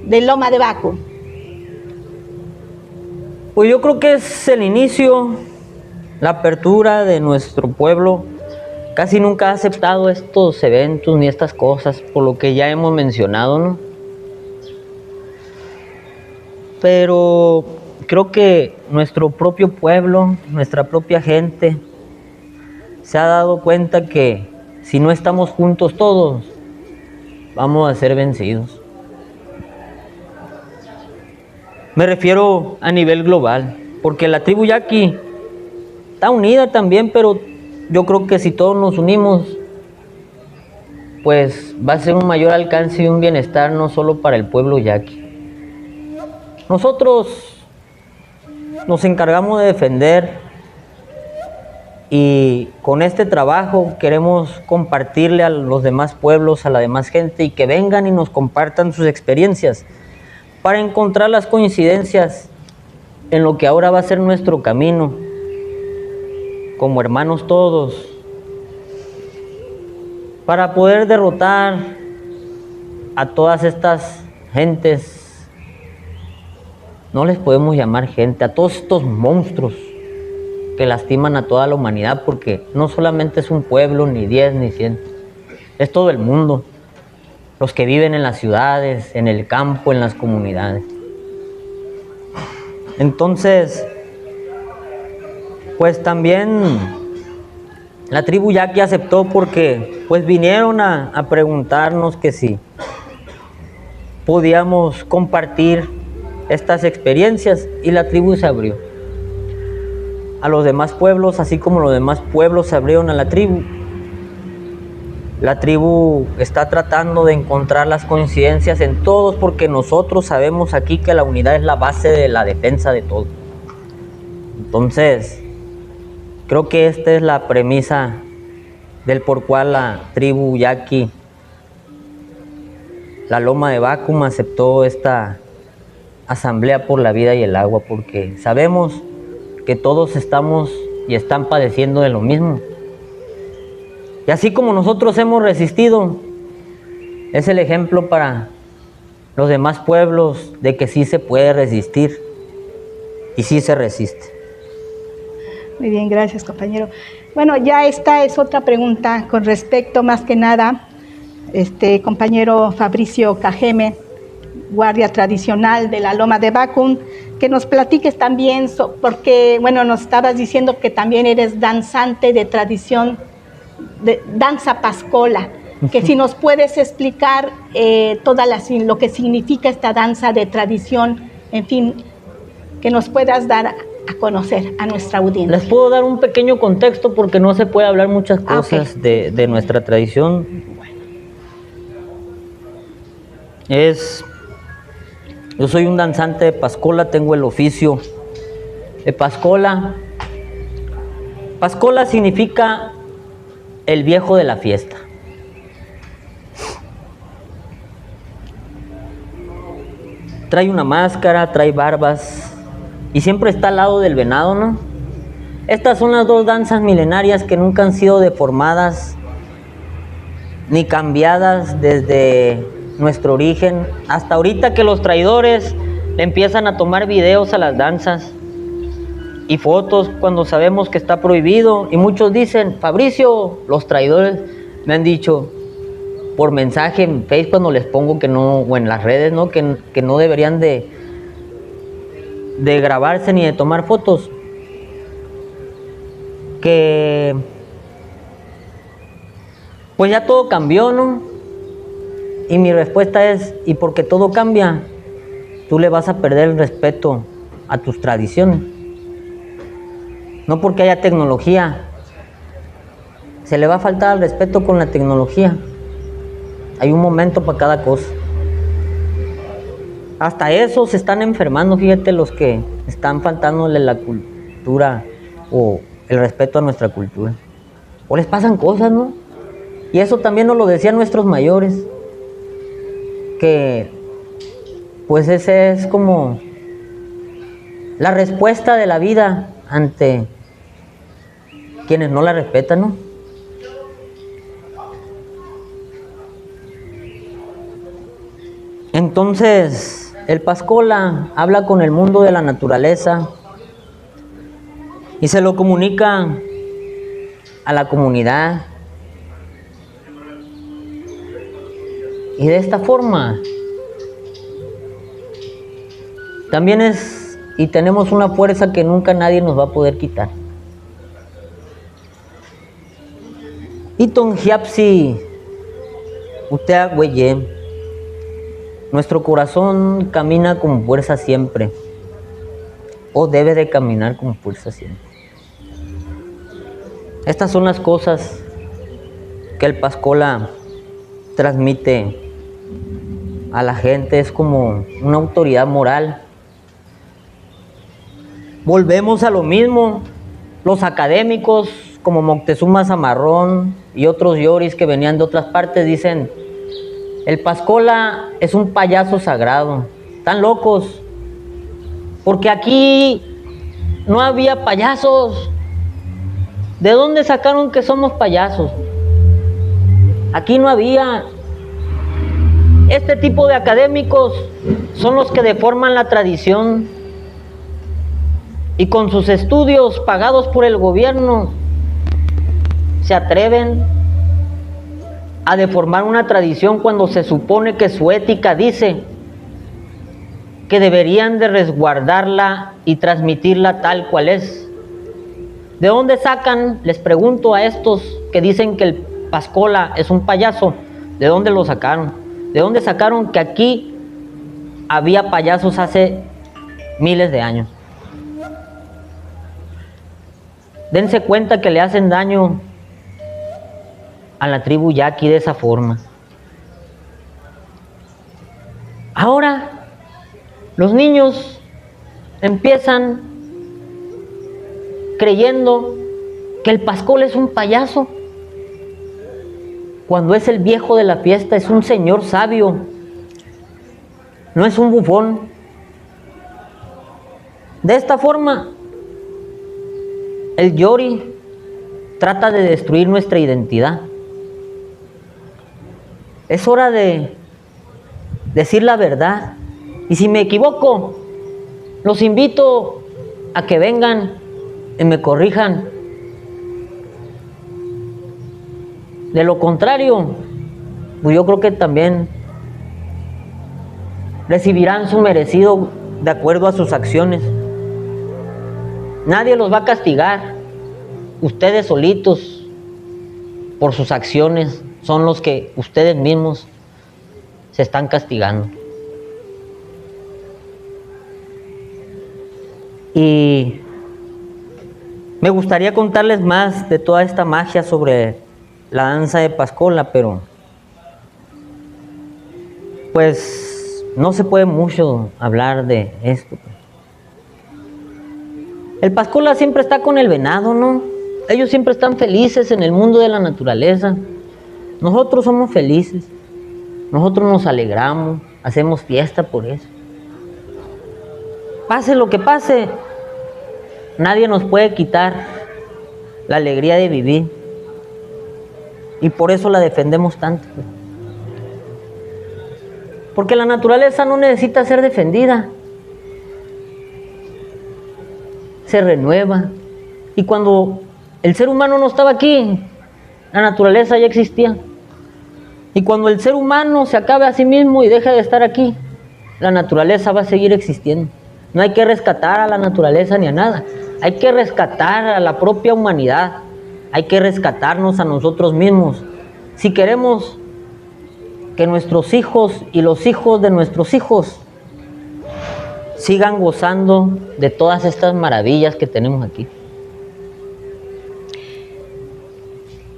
de Loma de Bacum. Pues yo creo que es el inicio, la apertura de nuestro pueblo. Casi nunca ha aceptado estos eventos ni estas cosas, por lo que ya hemos mencionado, ¿no? Pero creo que nuestro propio pueblo, nuestra propia gente, se ha dado cuenta que si no estamos juntos todos, vamos a ser vencidos. Me refiero a nivel global, porque la tribu yaqui está unida también, pero yo creo que si todos nos unimos, pues va a ser un mayor alcance y un bienestar no solo para el pueblo yaqui. Nosotros nos encargamos de defender y con este trabajo queremos compartirle a los demás pueblos, a la demás gente, y que vengan y nos compartan sus experiencias para encontrar las coincidencias en lo que ahora va a ser nuestro camino como hermanos todos, para poder derrotar a todas estas gentes. No les podemos llamar gente, a todos estos monstruos que lastiman a toda la humanidad, porque no solamente es un pueblo, ni 10, ni 100, es todo el mundo, los que viven en las ciudades, en el campo, en las comunidades. Entonces, pues también la tribu yaqui aceptó, porque pues vinieron a preguntarnos que si podíamos compartir estas experiencias, y la tribu se abrió a los demás pueblos, así como los demás pueblos se abrieron a la tribu. La tribu está tratando de encontrar las coincidencias en todos, porque nosotros sabemos aquí que la unidad es la base de la defensa de todo. Entonces, creo que esta es la premisa del por cual la tribu yaqui, la Loma de Bacum, aceptó esta asamblea por la vida y el agua, porque sabemos que todos estamos y están padeciendo de lo mismo. Y así como nosotros hemos resistido, es el ejemplo para los demás pueblos de que sí se puede resistir y sí se resiste. Muy bien, gracias, compañero. Bueno, ya esta es otra pregunta con respecto más que nada, compañero Fabricio Cajeme, guardia tradicional de la Loma de Bacum, que nos platiques también, porque, bueno, nos estabas diciendo que también eres danzante de tradición, de danza pascola, que si nos puedes explicar lo que significa esta danza de tradición, en fin, que nos puedas dar a conocer a nuestra audiencia. Les puedo dar un pequeño contexto, porque no se puede hablar muchas cosas de nuestra tradición. Es Yo soy un danzante de Pascola, tengo el oficio de Pascola. Pascola significa el viejo de la fiesta. Trae una máscara, trae barbas y siempre está al lado del venado, ¿no? Estas son las dos danzas milenarias que nunca han sido deformadas ni cambiadas desde nuestro origen hasta ahorita, que los traidores le empiezan a tomar videos a las danzas y fotos cuando sabemos que está prohibido. Y muchos dicen: Fabricio, los traidores me han dicho por mensaje en Facebook cuando les pongo que no, o en las redes, ¿no? Que no deberían de grabarse ni de tomar fotos, que pues ya todo cambió, ¿no? Y mi respuesta es: y porque todo cambia, tú le vas a perder el respeto a tus tradiciones. No porque haya tecnología, se le va a faltar el respeto con la tecnología. Hay un momento para cada cosa. Hasta eso se están enfermando, fíjate, los que están faltándole la cultura o el respeto a nuestra cultura. O les pasan cosas, ¿no? Y eso también nos lo decían nuestros mayores, que pues ese es como la respuesta de la vida ante quienes no la respetan, ¿no? Entonces, el Pascola habla con el mundo de la naturaleza y se lo comunica a la comunidad. Y de esta forma también es, y tenemos una fuerza que nunca nadie nos va a poder quitar. Iton Hiapsi, usted güeye. Nuestro corazón camina con fuerza siempre, o debe de caminar con fuerza siempre. Estas son las cosas que el Pascola transmite a la gente, es como una autoridad moral. Volvemos a lo mismo, los académicos como Moctezuma Zamarrón y otros yoris que venían de otras partes dicen: el Pascola es un payaso sagrado. Están locos, porque aquí no había payasos. ¿De dónde sacaron que somos payasos? Aquí no había. Este tipo de académicos son los que deforman la tradición y con sus estudios pagados por el gobierno se atreven a deformar una tradición cuando se supone que su ética dice que deberían de resguardarla y transmitirla tal cual es. ¿De dónde sacan? Les pregunto a estos que dicen que el Pascola es un payaso, ¿de dónde lo sacaron? ¿De dónde sacaron que aquí había payasos hace miles de años? Dense cuenta que le hacen daño a la tribu yaqui de esa forma. Ahora los niños empiezan creyendo que el Pascola es un payaso, cuando es el viejo de la fiesta, es un señor sabio, no es un bufón. De esta forma, el yori trata de destruir nuestra identidad. Es hora de decir la verdad. Y si me equivoco, los invito a que vengan y me corrijan. De lo contrario, pues yo creo que también recibirán su merecido de acuerdo a sus acciones. Nadie los va a castigar. Ustedes solitos, por sus acciones, son los que ustedes mismos se están castigando. Y me gustaría contarles más de toda esta magia sobre la danza de Pascola, pero pues no se puede mucho hablar de esto. El pascola siempre está con el venado, ¿no? Ellos siempre están felices en el mundo de la naturaleza. Nosotros somos felices. Nosotros nos alegramos, hacemos fiesta por eso. Pase lo que pase, nadie nos puede quitar la alegría de vivir. Y por eso la defendemos tanto. Porque la naturaleza no necesita ser defendida. Se renueva. Y cuando el ser humano no estaba aquí, la naturaleza ya existía. Y cuando el ser humano se acabe a sí mismo y deje de estar aquí, la naturaleza va a seguir existiendo. No hay que rescatar a la naturaleza ni a nada. Hay que rescatar a la propia humanidad. Hay que rescatarnos a nosotros mismos. Si queremos que nuestros hijos y los hijos de nuestros hijos sigan gozando de todas estas maravillas que tenemos aquí.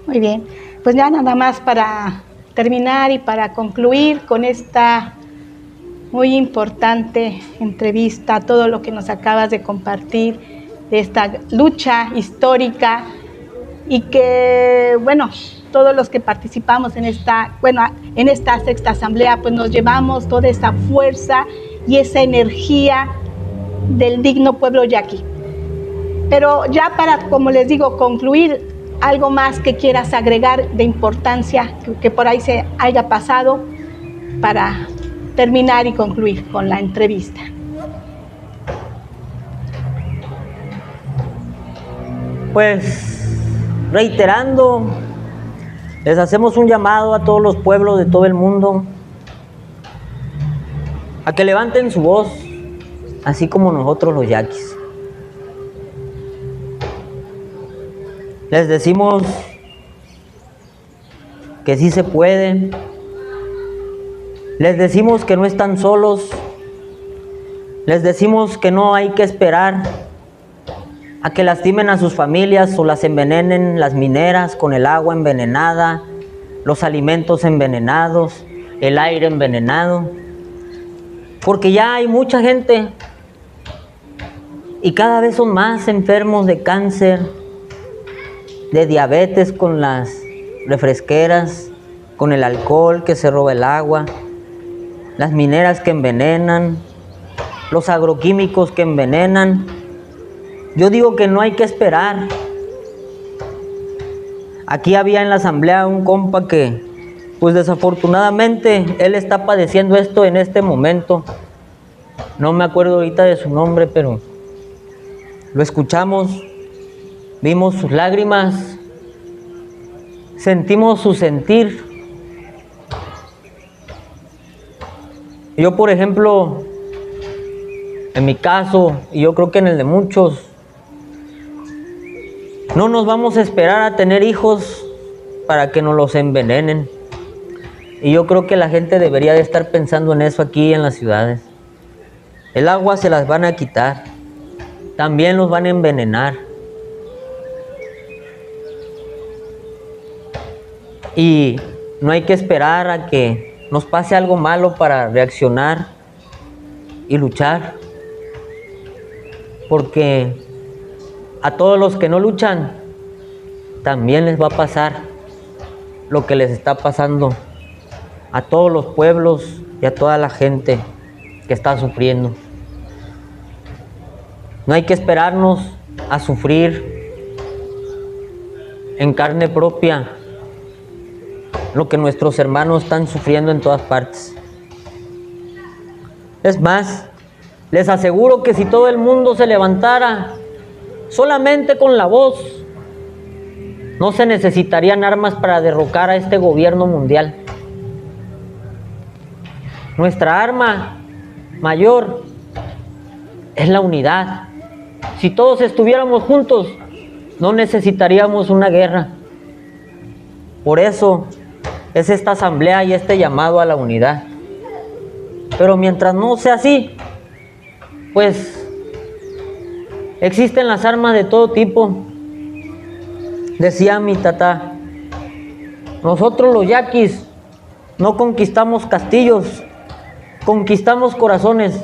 Muy bien, pues ya nada más para terminar y para concluir con esta muy importante entrevista, todo lo que nos acabas de compartir de esta lucha histórica y que, bueno, todos los que participamos en esta sexta asamblea, pues nos llevamos toda esa fuerza y esa energía del digno pueblo yaqui. Pero ya para, como les digo, concluir, algo más que quieras agregar de importancia que por ahí se haya pasado para terminar y concluir con la entrevista. Pues reiterando, les hacemos un llamado a todos los pueblos de todo el mundo a que levanten su voz, así como nosotros los yaquis. Les decimos que sí se puede. Les decimos que no están solos. Les decimos que no hay que esperar a que lastimen a sus familias o las envenenen las mineras con el agua envenenada, los alimentos envenenados, el aire envenenado. Porque ya hay mucha gente y cada vez son más enfermos de cáncer, de diabetes con las refresqueras, con el alcohol que se roba el agua, las mineras que envenenan, los agroquímicos que envenenan. Yo digo que no hay que esperar. Aquí había en la asamblea un compa que, pues desafortunadamente, él está padeciendo esto en este momento. No me acuerdo ahorita de su nombre, pero lo escuchamos. Vimos sus lágrimas, sentimos su sentir. Yo, por ejemplo, en mi caso, y yo creo que en el de muchos, no nos vamos a esperar a tener hijos para que nos los envenenen. Y yo creo que la gente debería de estar pensando en eso aquí en las ciudades. El agua se las van a quitar, también los van a envenenar. Y no hay que esperar a que nos pase algo malo para reaccionar y luchar. Porque a todos los que no luchan, también les va a pasar lo que les está pasando a todos los pueblos y a toda la gente que está sufriendo. No hay que esperarnos a sufrir en carne propia lo que nuestros hermanos están sufriendo en todas partes. Es más, les aseguro que si todo el mundo se levantara solamente con la voz, no se necesitarían armas para derrocar a este gobierno mundial. Nuestra arma mayor es la unidad. Si todos estuviéramos juntos, no necesitaríamos una guerra. Por eso es esta asamblea y este llamado a la unidad. Pero mientras no sea así, pues existen las armas de todo tipo. Decía mi tatá, nosotros los yaquis no conquistamos castillos, conquistamos corazones.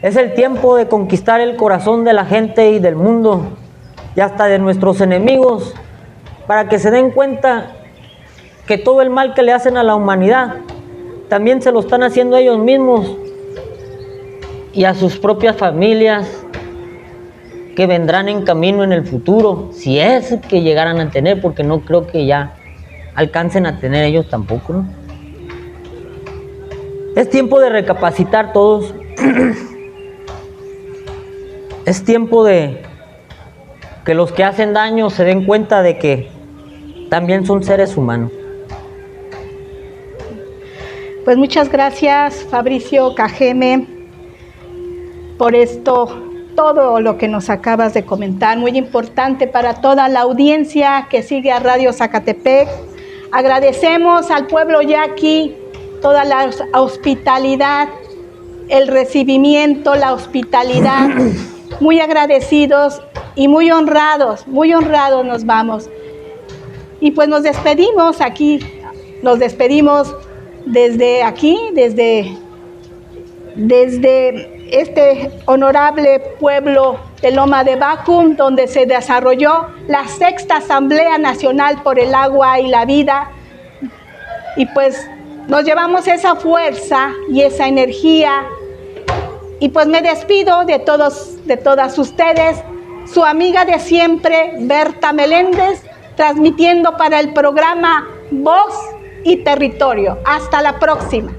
Es el tiempo de conquistar el corazón de la gente y del mundo y hasta de nuestros enemigos, para que se den cuenta que todo el mal que le hacen a la humanidad también se lo están haciendo a ellos mismos y a sus propias familias que vendrán en camino en el futuro, si es que llegaran a tener, porque no creo que ya alcancen a tener ellos tampoco, ¿no? Es tiempo de recapacitar todos. Es tiempo de que los que hacen daño se den cuenta de que también son seres humanos. Pues muchas gracias, Fabricio Cajeme, por esto, todo lo que nos acabas de comentar, muy importante para toda la audiencia que sigue a Radio Zacatepec. Agradecemos al pueblo yaqui toda la hospitalidad, el recibimiento, la hospitalidad. Muy agradecidos y muy honrados nos vamos. Y pues nos despedimos aquí, nos despedimos desde aquí, desde este honorable pueblo de Loma de Bacum, donde se desarrolló la 6ª Asamblea Nacional por el Agua y la Vida. Y pues nos llevamos esa fuerza y esa energía. Y pues me despido de todas ustedes, su amiga de siempre, Berta Meléndez, transmitiendo para el programa Voz y Territorio. Hasta la próxima.